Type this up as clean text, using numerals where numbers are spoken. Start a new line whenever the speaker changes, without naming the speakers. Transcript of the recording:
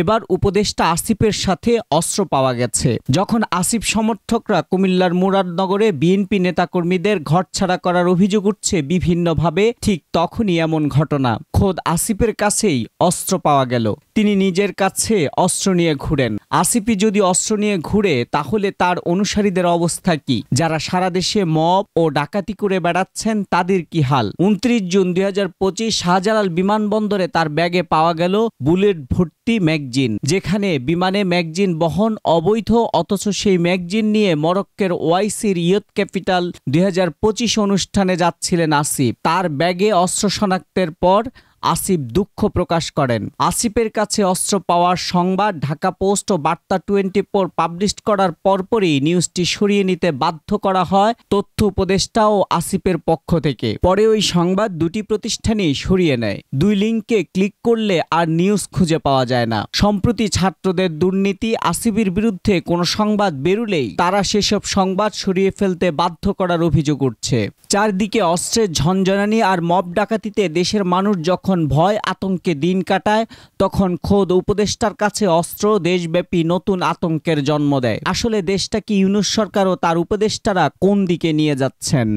এবার উপদেষ্টা আসিফের সাথে অস্ত্র পাওয়া গেছে। যখন আসিফ সমর্থকরা কুমিল্লার মুরাদনগরে বিএনপি নেতাকর্মীদের ঘরছাড়া করার অভিযোগ উঠছে বিভিন্নভাবে, ঠিক তখনই এমন ঘটনা। খোদ আসিফের কাছেই অস্ত্র পাওয়া গেল। তিনি নিজের কাছে অস্ত্র নিয়ে ঘুরেন। আসিফই যদি অস্ত্র নিয়ে ঘুরে তাহলে তার অনুসারীদের অবস্থা কি? যারা সারা দেশে মব ও ডাকাতি করে বেড়াচ্ছেন তাদের কি হাল? 29 জুন 2025 শাহজালাল বিমানবন্দরে তার ব্যাগে পাওয়া গেল বুলেট ভর্তি ম্যাগজিন। যেখানে বিমানে ম্যাগজিন বহন অবৈধ, অথচ সেই ম্যাগজিন নিয়ে মরক্কোর ওয়াইসির ইয়ুথ ক্যাপিটাল 2025 অনুষ্ঠানে যাচ্ছিলেন আসিফ। তার ব্যাগে অস্ত্র শনাক্তের পর আসিফ দুঃখ প্রকাশ করেন। আসিফের কাছে অস্ত্র পাওয়ার সংবাদ ঢাকা পোস্ট ও বার্তা 24 পাবলিশ করার পরপরই নিউজটি সরিয়ে নিতে বাধ্য করা হয় তথ্য উপদেষ্টা ও আসিফের পক্ষ থেকে। পরে ওই সংবাদ দুটি প্রতিষ্ঠানই সরিয়ে নেয়। দুই লিঙ্কে ক্লিক করলে আর নিউজ খুঁজে পাওয়া যায় না। সম্প্রতি ছাত্রদের দুর্নীতি, আসিফের বিরুদ্ধে কোনো সংবাদ বেরুলেই তারা সেসব সংবাদ সরিয়ে ফেলতে বাধ্য করার অভিযোগ উঠছে। চারদিকে অস্ত্রের ঝনঝনানি আর মব ডাকাতিতে দেশের মানুষ যখন ভয় আতঙ্কে দিন কাটায়, তখন খোদ উপদেষ্টার কাছে অস্ত্র দেশব্যাপী নতুন আতঙ্কের জন্ম দেয়। আসলে দেশটা কি ইউনূস সরকার ও তার উপদেষ্টারা কোন দিকে নিয়ে যাচ্ছেন?